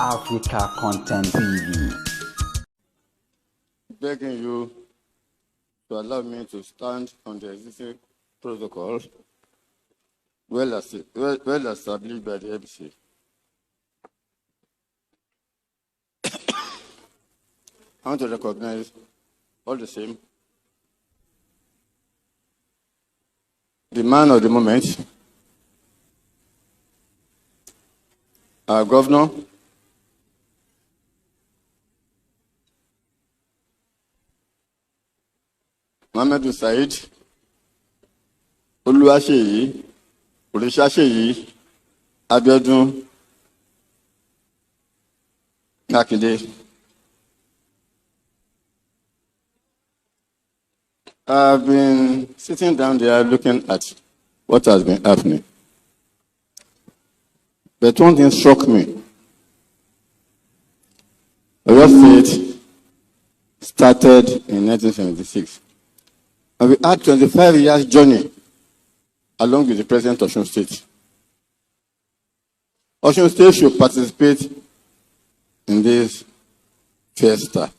Africa Content TV. Begging you to allow me to stand on the existing protocol well established by the MC. I want to recognize all the same the man of the moment, our governor, Seyi, Seyi, Seyi, Makinde. I've been sitting down there looking at what has been happening. But one thing struck me. Oyo State started in 1976. And we had 25 years journey along with the president of Osun State. Osun State should participate in this fiesta.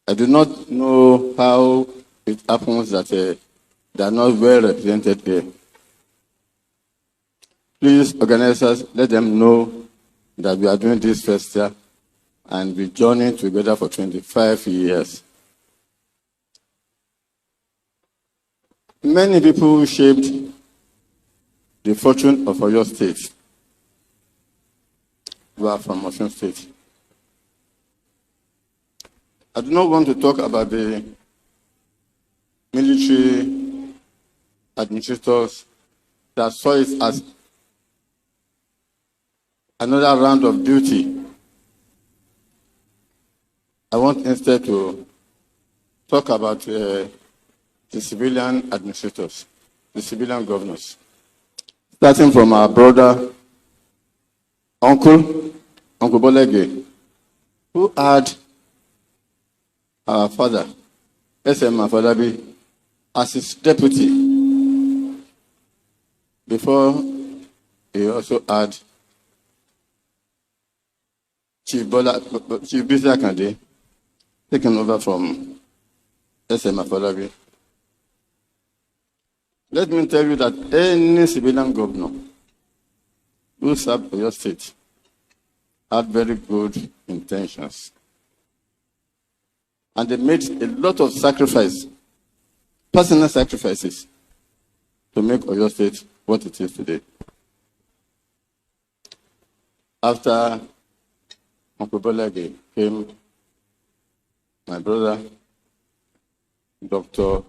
I do not know how it happens that they are not well represented here. Please, organizers, let them know that we are doing this festival and we journeying together for 25 years. Many people shaped the fortune of Oyo State. We are from Osun State. I do not want to talk about the military administrators that saw it as another round of duty. I want instead to talk about the civilian administrators, the civilian governors, starting from our brother, Uncle Bolege, who had our father, SM Afolabi, as his deputy, before he also had Chief Bisi Akande, taken over from SM Afolabi. Let me tell you that any civilian governor who served Oyo State had very good intentions. And they made a lot of sacrifice, personal sacrifices, to make Oyo State what it is today. After Uncle Bolage came my brother, Dr.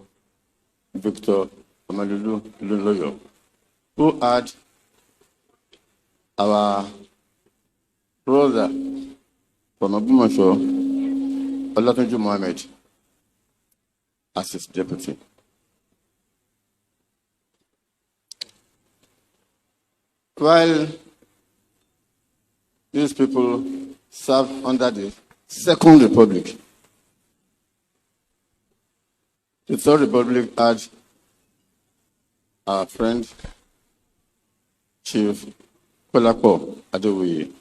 Victor Loyo, who had our brother from Abumasho, Olatunju Mohammed, as his deputy. While these people served under the Second Republic, the Third Republic had our friend, Chief Kolapo Adewoye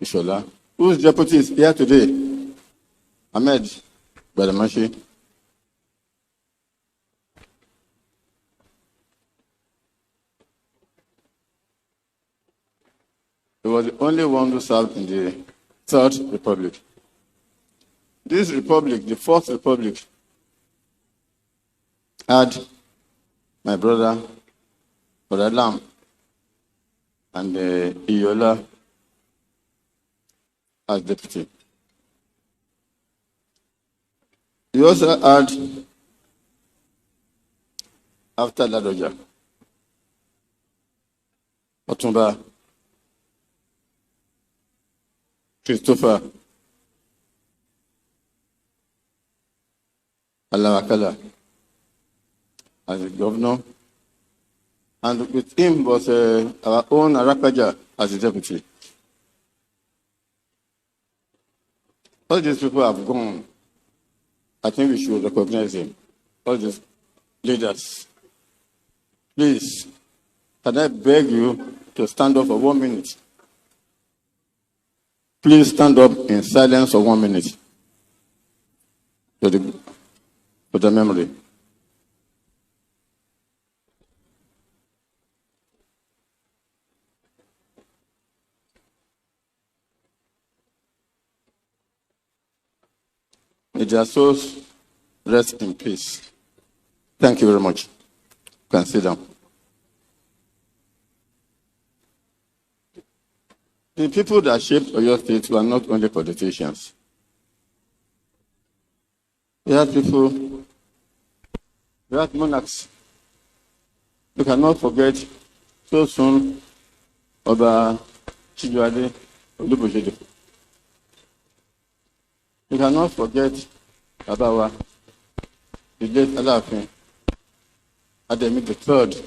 Ishola, whose deputy is here today, Ahmed Badamashi. He was the only one who served in the Third Republic. This republic, the Fourth Republic, had my brother, Lam, and Iyola as deputy. We also had, after Ladoja, Otumba, Christopher, Alawakala as the governor, and with him was our own Arakaja as the deputy. All these people have gone. I think we should recognize him. All these leaders. Please, can I beg you to stand up for 1 minute? please stand up in silence for 1 minute for the memory. May their souls rest in peace. Thank you very much. You can sit down. The people that shaped Oyo State were not only politicians. We had people, we had monarchs. You cannot forget so soon Oba Chijuade Olubadan. You cannot forget Abawa, the late Alaafin, Ademi III.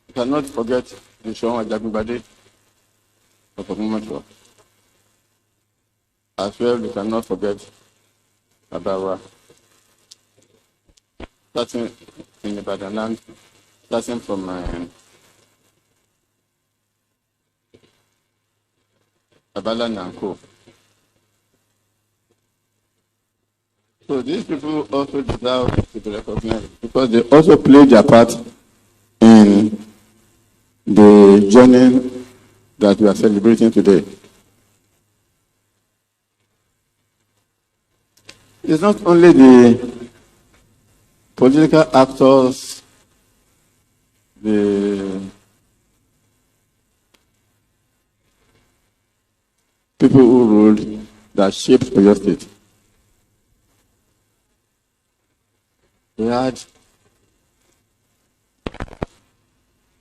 You cannot forget the Shawon Ajagungbade of Ogunmosho. As well, you cannot forget Abawa, starting in Ibadan land, starting from Abala Nanko. So these people also deserve to be recognized because they also played their part in the journey that we are celebrating today. It's not only the political actors, the people who ruled that shaped Oyo State. We had,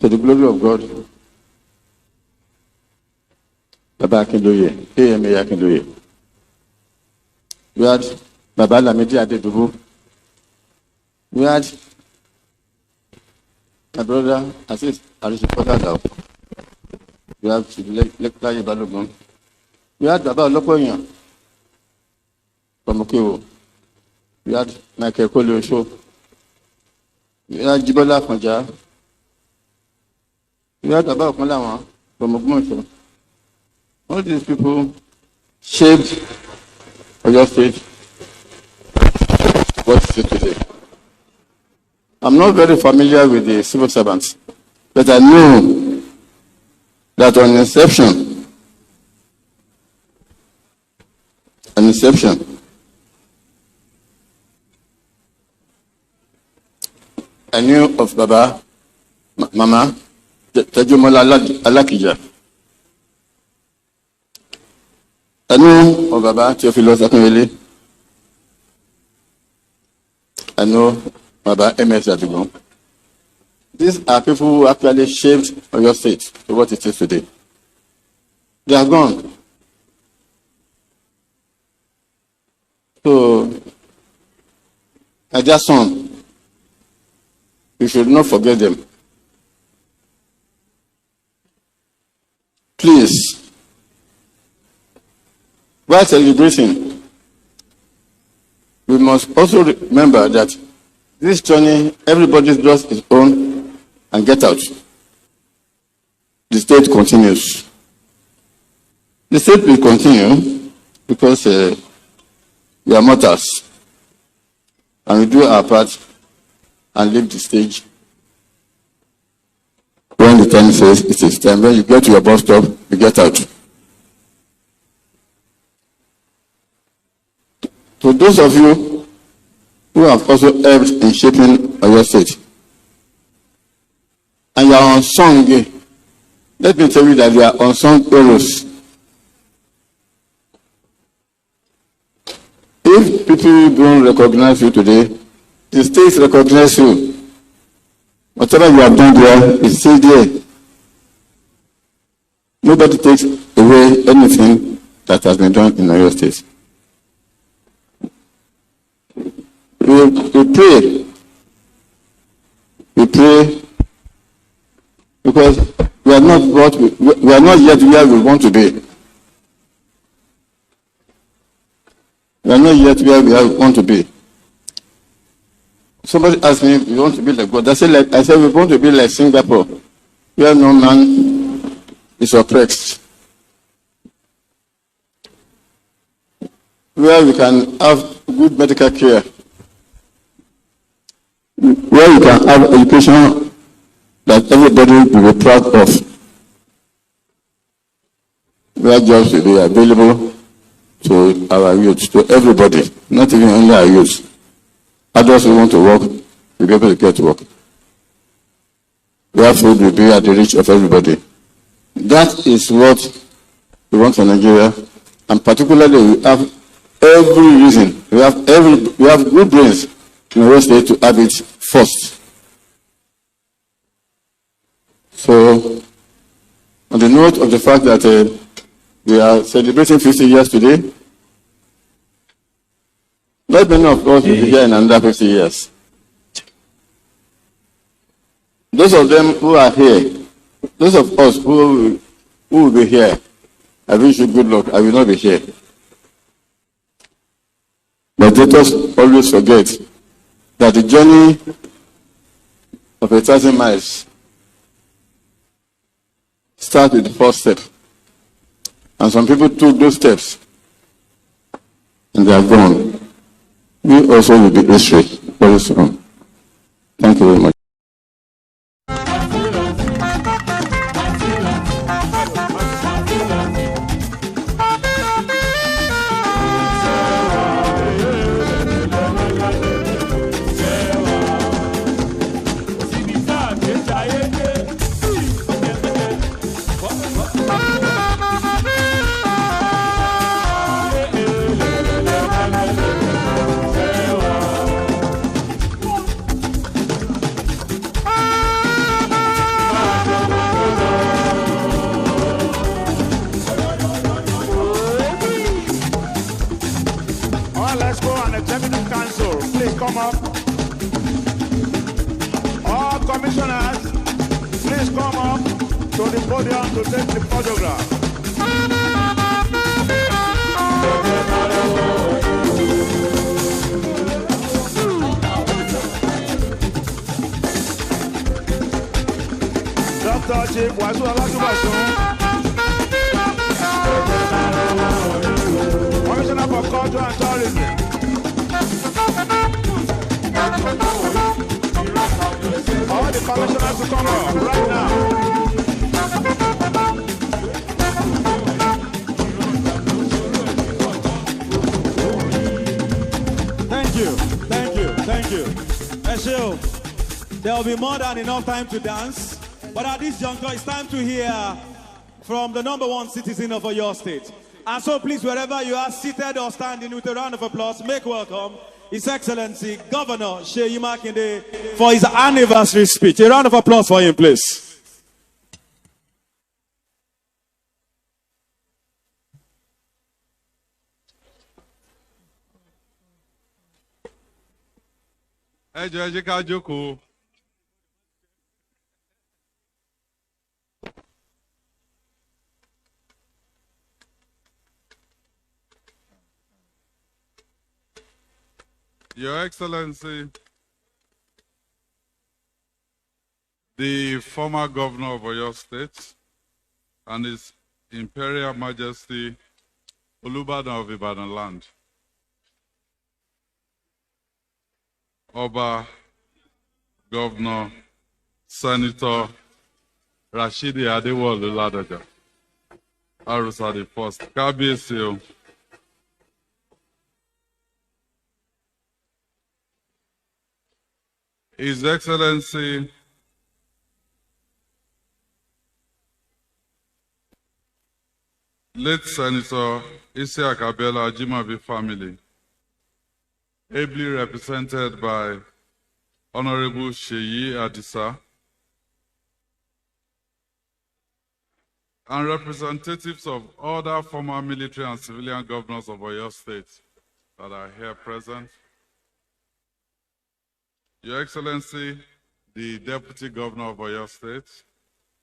to the glory of God, Baba Akindoye, AMA Akindoye. We had Baba Lamidi Adedubu. We had my brother Assis Arisipotadao. We have Lekla Balogun. We had Baba Olopoyan from Okewo. We had Michael Kole. We had Jibola Konja. We had Baba Okunlawan from Ogunmosho. All these people shaped Oyo State what it is today. I'm not very familiar with the civil servants, but I know that on inception, I knew of Baba, Mama, Tajumola Alakija. I know of Baba Theophilus Akinwele. I know Baba MS Adigun. These are people who actually shaped Oyo State to what it is today. They are gone. So, my dear son, you should not forget them. Please, while celebrating, we must also remember that this journey, everybody does his own and get out. The state continues. The state will continue because we are mortals and we do our part and leave the stage when the time says it is time. When you get to your bus stop, you get out. To those of you who have also helped in shaping Oyo State, and you are unsung, let me tell you that you are unsung heroes. If people don't recognize you today, the state recognize you. Whatever you have done there is still there. Nobody takes away anything that has been done in Oyo State. We pray because we are not yet where we want to be. We are not yet where we want to be. Somebody asked me, "We want to be like God." I said, "We want to be like Singapore." where no man is oppressed, where we can have good medical care, where we can have education that everybody will be proud of, where jobs will be available to our youth, to everybody, not even only our youth. Adults who want to work will be able to get to work. Where food will be at the reach of everybody. That is what we want for Nigeria, and particularly we have every reason, we have good brains in our state to have it first. So, on the note of the fact that we are celebrating 50 years today, not many of us will be here in another 50 years. Those of them who are here, those of us who will be here, I wish you good luck. I will not be here. But let us always forget that the journey of 1,000 miles starts with the first step. And some people took those steps and they are gone. We also will be history very soon. Thank you very much. Come up. All commissioners, please come up to the podium to take the photograph. Dr. Chief Wasu Alaafin, Commissioner for Culture and Tourism. All the commissioners to come up right now. Thank you. Eshel, there will be more than enough time to dance, but at this juncture, it's time to hear from the #1 citizen of your state. And so please, wherever you are, seated or standing, with a round of applause, make welcome His Excellency Governor Seyi Makinde for his anniversary speech. A round of applause for him, please. Your Excellency, the former governor of Oyo State and His Imperial Majesty Olubadan of Ibadan land, Oba, Governor, Senator Rasheed Ladoja, Arusa the First, Kabiyesi, His Excellency late Senator Isiaq Abiola Ajimabi family, ably represented by Honorable Seyi Adisa, and representatives of other former military and civilian governors of Oyo State that are here present. Your Excellency, the Deputy Governor of Oyo State,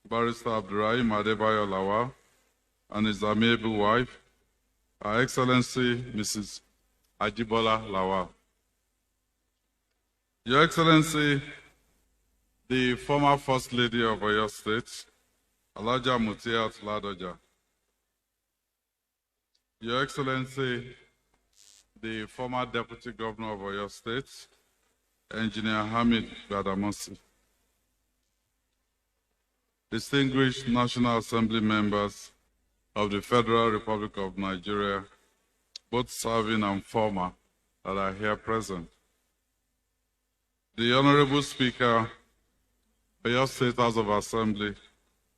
Barrister Abdurrahim Adebayo Lawal, and his amiable wife, Her Excellency Mrs. Ajibola Lawal. Your Excellency, the former First Lady of Oyo State, Alaja Mutiat Ladoja. Your Excellency, the former Deputy Governor of Oyo State, Engineer Hamid Badamosi. Distinguished National Assembly members of the Federal Republic of Nigeria, both serving and former, that are here present. The Honorable Speaker, Oyo State House of Assembly,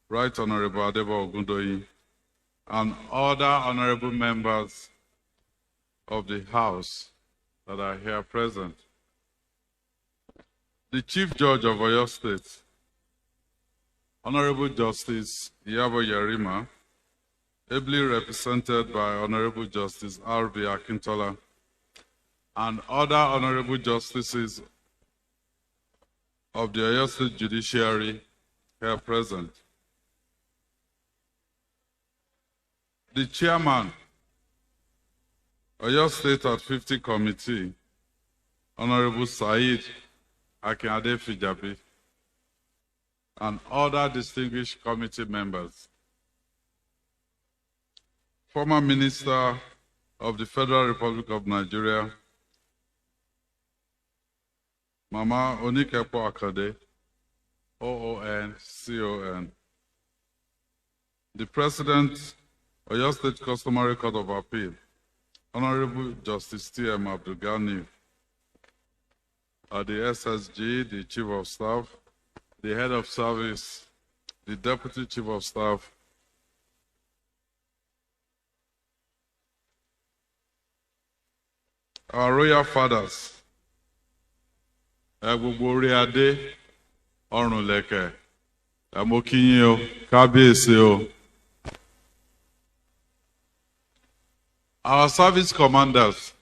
Right Honorable Adebo Ogundoyin, and other honorable members of the House that are here present. The Chief Judge of Oyo State, Honorable Justice Iyabo Yerima, ably represented by Honorable Justice R.B. Akintola, and other honorable justices of the Oyo State Judiciary here present. The Chairman, Oyo State at 50 Committee, Honorable Seyi Akinade Fijabi, and other distinguished committee members. Former Minister of the Federal Republic of Nigeria, Mama Onikepo Akade, OON-CON. The President, Oyo State Customary Court of Appeal, Honorable Justice T.M. Abdul-Ghani, the SSG, the Chief of Staff, the Head of Service, the Deputy Chief of Staff, our royal fathers, gbogbo orí adé, ọrùn lẹ̀kẹ̀, mo kí yín o, kábíyèsí o. Our service commanders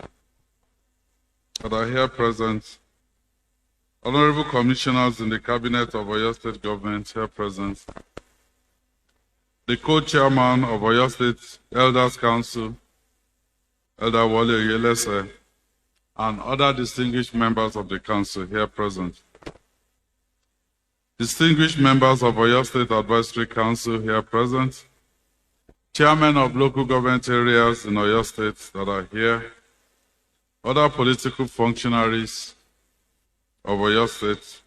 that are here present, honorable commissioners in the cabinet of Oyo State government here present, the co-chairman of Oyo State Elders Council, Elder Wole Oyelese, and other distinguished members of the council here present. Distinguished members of Oyo State Advisory Council here present, chairmen of local government areas in Oyo State that are here, other political functionaries of Oyo State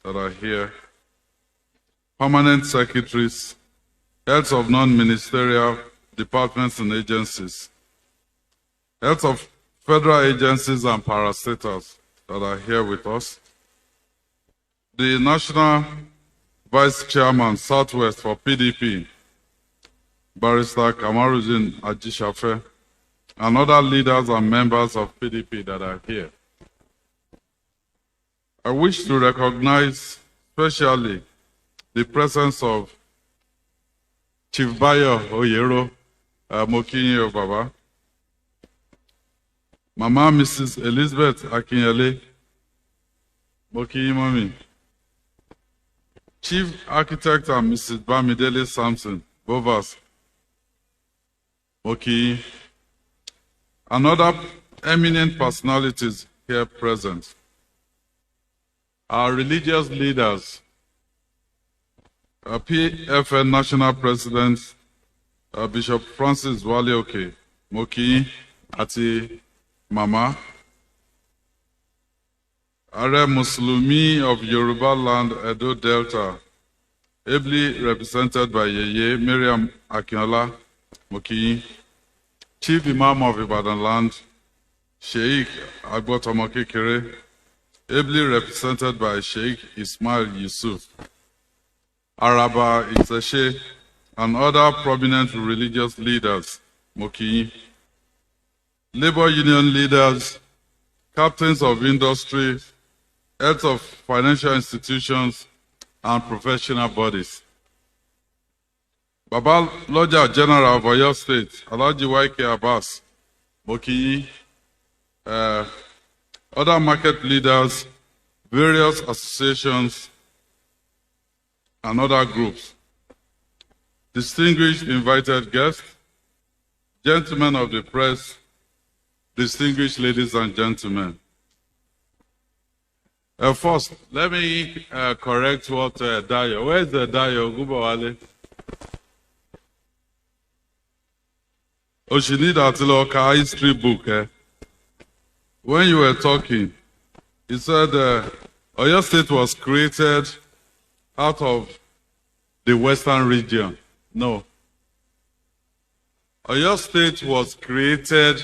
that are here, permanent secretaries, heads of non-ministerial departments and agencies, heads of federal agencies and parastatals that are here with us, the National Vice Chairman Southwest for PDP, Barrister Kamarudin Ajishafe, and other leaders and members of PDP that are here. I wish to recognize especially the presence of Chief Bayo Oyero, Mokinyo Baba, Mama Mrs. Elizabeth Akinyele, Mokinyo Mami, Chief Architect and Mrs. Bamidele Samson, Bovas, Mokinyo, and other eminent personalities here present. Our religious leaders, PFN National President, Bishop Francis Walioke, Mokinyo, Ati Mama, Are Muslumi of Yoruba Land, Edo Delta, ably represented by Yeye Miriam Akinola, Mokinyo, Chief Imam of Ibadan Land, Sheikh Agbotomokekere, ably represented by Sheikh Ismail Yusuf, Araba Iseshe, and other prominent religious leaders, Mokinyo, labor union leaders, captains of industry, heads of financial institutions, and professional bodies. Baba Lodja General of Oyo State, Alhaji YK Abbas, Mokinyo, other market leaders, various associations, and other groups. Distinguished invited guests, gentlemen of the press, distinguished ladies and gentlemen. First, let me correct what Dayo. Where's the Dayo? Gubawale. Oh, she need a history book. When you were talking, you said Oyo State was created out of the Western region. No. Oyo State was created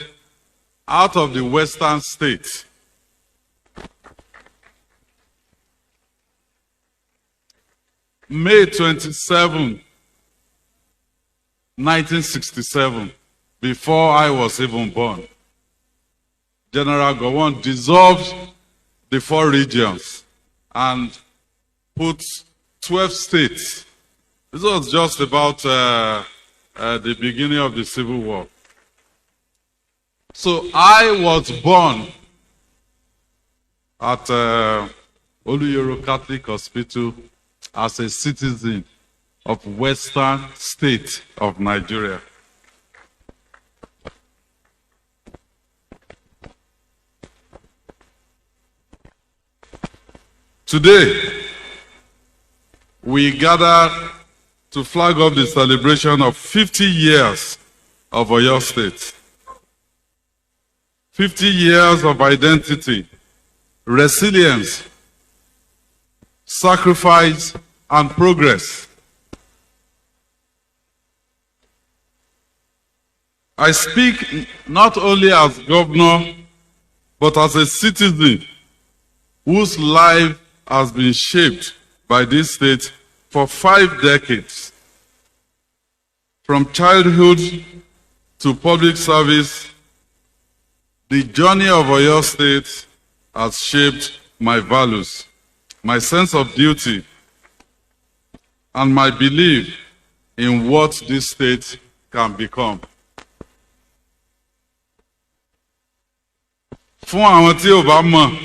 out of the Western state. May 27, 1967, before I was even born, General Gowon dissolved the 4 regions and put 12 states. This was just about the beginning of the Civil War. So I was born at Oluyoro Catholic Hospital as a citizen of Western State of Nigeria. Today, we gather to flag off the celebration of 50 years of Oyo State. 50 years of identity, resilience, sacrifice, and progress. I speak not only as governor, but as a citizen whose life has been shaped by this state for 5 decades. From childhood to public service, the journey of Oyo State has shaped my values, my sense of duty, and my belief in what this state can become. Fún àwọn tí ò bá mọ̀,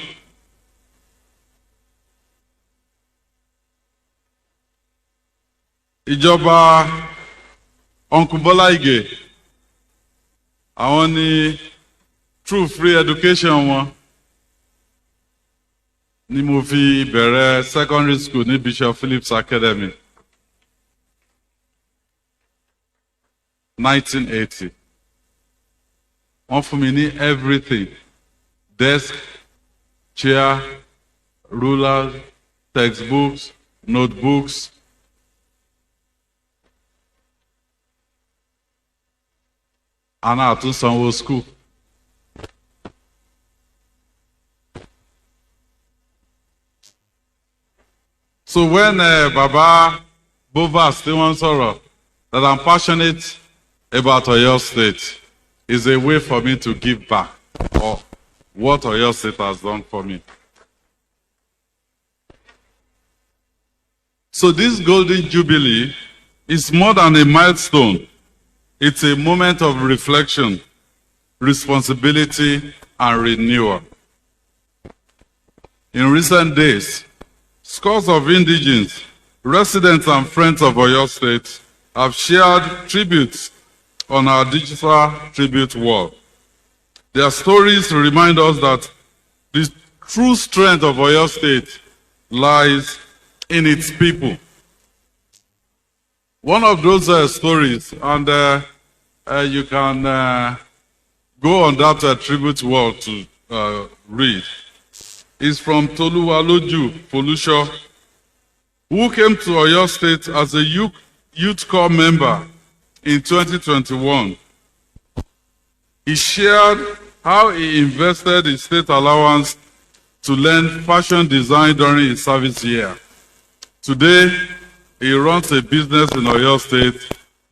ìjọba Uncle Bola Ige, àwọn ni True Free Education wọn ni mo fi bẹ̀rẹ̀ secondary school ní Bishop Phillips Academy 1980. Wọ́n fún mi ní everything: desk, chair, rulers, textbooks, notebooks. And I tún sanwó school. So when Baba Bovas still wants to that I'm passionate about Oyo State, is a way for me to give back or what Oyo State has done for me. So this Golden Jubilee is more than a milestone. It's a moment of reflection, responsibility, and renewal. In recent days, scores of indigenes, residents, and friends of Oyo State have shared tributes on our digital tribute wall. Their stories remind us that the true strength of Oyo State lies in its people. One of those stories, and you can go on that tribute wall to read, is from Toluwaloju Folusho, who came to Oyo State as a youth corps member in 2021. He shared how he invested his state allowance to learn fashion design during his service year. Today, he runs a business in Oyo State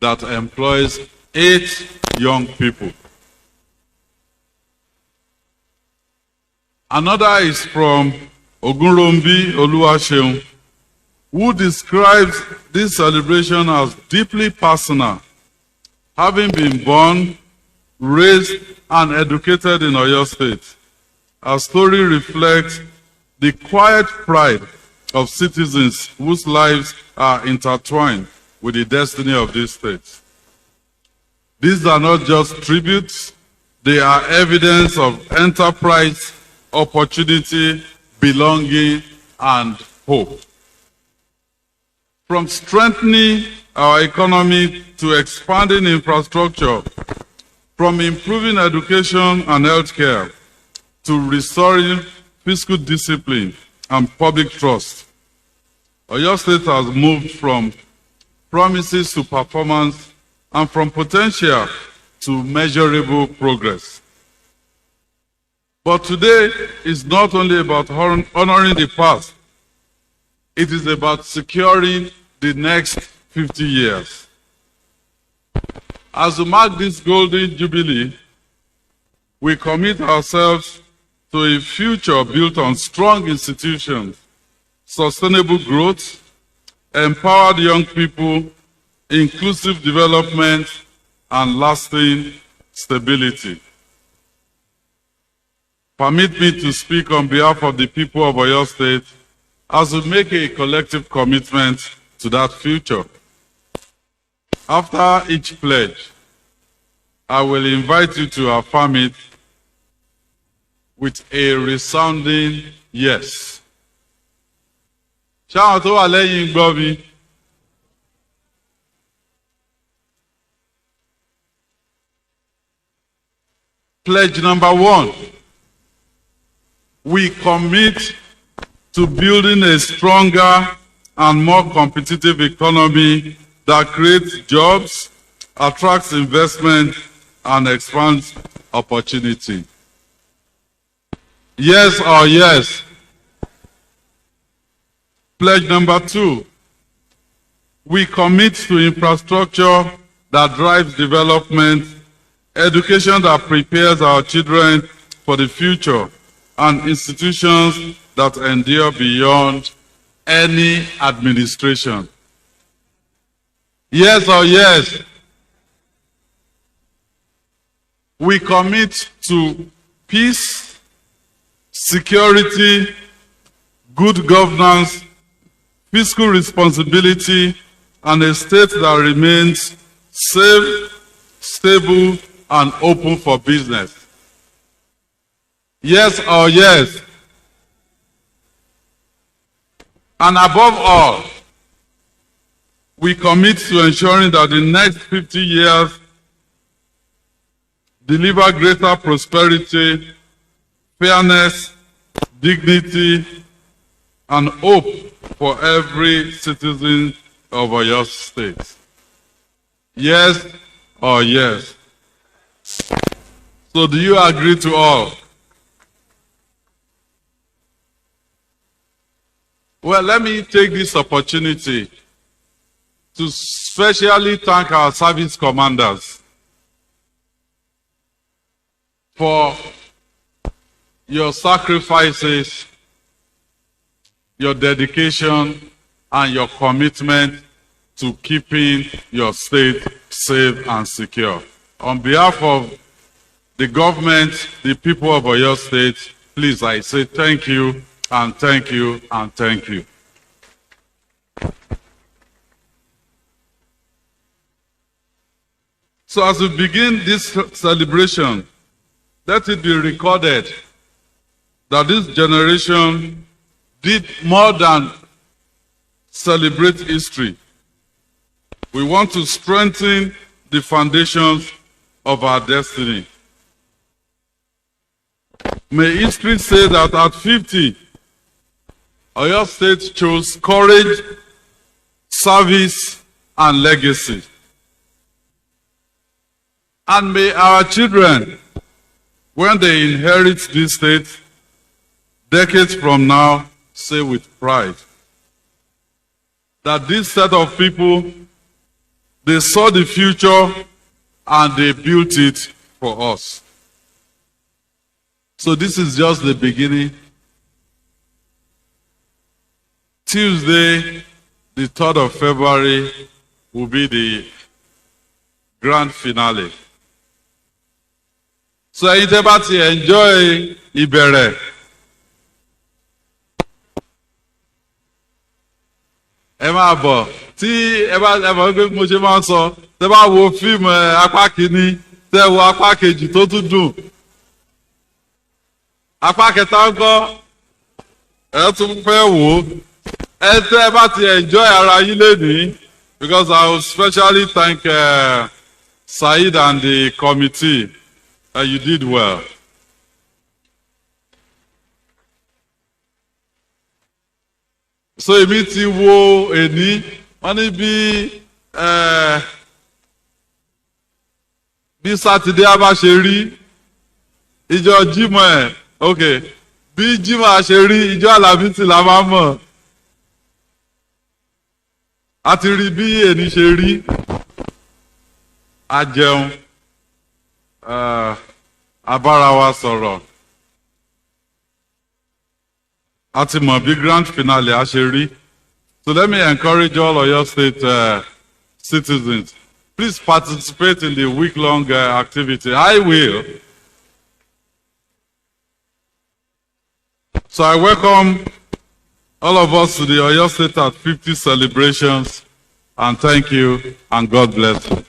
that employs 8 young people. Another is from Ogunrombi Oluwaseun, who describes this celebration as deeply personal, having been born, raised, and educated in Oyo State. Our story reflects the quiet pride of citizens whose lives are intertwined with the destiny of this state. These are not just tributes, they are evidence of enterprise, opportunity, belonging, and hope. From strengthening our economy to expanding infrastructure, from improving education and healthcare to restoring fiscal discipline and public trust, Oyo State has moved from promises to performance and from potential to measurable progress. But today is not only about honoring the past, it is about securing the next 50 years. As we mark this golden jubilee, we commit ourselves to a future built on strong institutions, sustainable growth, empowered young people, inclusive development, and lasting stability. Permit me to speak on behalf of the people of Oyo State as we make a collective commitment to that future. After each pledge, I will invite you to affirm it with a resounding yes. Ṣáwọn tó wà lẹ́yìn gbọ́ mi. Pledge number 1. We commit to building a stronger and more competitive economy that creates jobs, attracts investment, and expands opportunity. Yes or yes? Pledge number 2. We commit to infrastructure that drives development, education that prepares our children for the future, and institutions that endure beyond any administration. Yes or yes? We commit to peace, security, good governance, fiscal responsibility, and a state that remains safe, stable, and open for business. Yes or yes? And above all, we commit to ensuring that the next 50 years deliver greater prosperity, fairness, dignity, and hope for every citizen of Oyo State. Yes or yes? So do you agree to all? Well, let me take this opportunity to specially thank our service commanders for your sacrifices, your dedication, and your commitment to keeping your state safe and secure. On behalf of the government, the people of Oyo State, please, I say thank you, and thank you, and thank you. So as we begin this celebration, let it be recorded that this generation did more than celebrate history. We want to strengthen the foundations of our destiny. May history say that at 50, Oyo State chose courage, service, and legacy. And may our children, when they inherit this state, decades from now, say with pride that this set of people, they saw the future and they built it for us. So this is just the beginning. Tuesday, the 3rd of February, will be the grand finale. So ẹ̀yin tẹ́ bá ti enjoy ìbẹ̀rẹ̀. Ẹ máa bọ̀ tí ẹ bá gbé mo ṣe máa ń sọ tẹ́ bá wo fíìmù apá kìíní tẹ́ wo apá kejì tó tún dùn. Apá kẹta ń kọ́ ẹ tún fẹ́ wò ó. Ẹ tẹ́ ẹ bá ti enjoy ara yín lénìí, because I will specially thank Seyi and the committee. You did well. So èmi ti wo èní, wọ́n ní bí Sátidé á bá ṣe rí, ìjọ Jímọ̀ ẹ̀, okay, bí Jímọ̀ á ṣe rí, ìjọ Alaafin la máa mọ̀. A ti rí bí èní ṣe rí, a jẹun, a bára wa sọ̀rọ̀, a ti mọ̀ bí grand finale a ṣe rí. So let me encourage all of your state citizens, please participate in the week-long activity. I will. So I welcome all of us to the Oyo State at 50 celebrations, and thank you, and God bless you.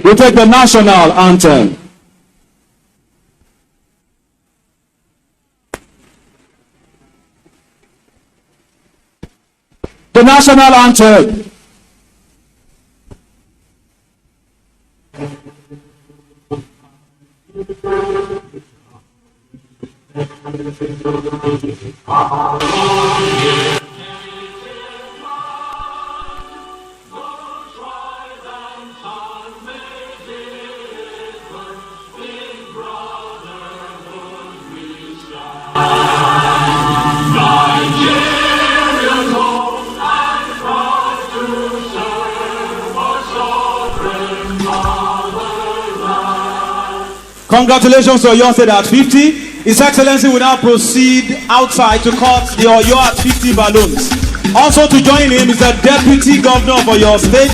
We take the national anthem. The national anthem. Congratulations to Oyo State at 50. His Excellency will now proceed outside to cut the Oyo at 50 balloons. Also to join him is the Deputy Governor of Oyo State.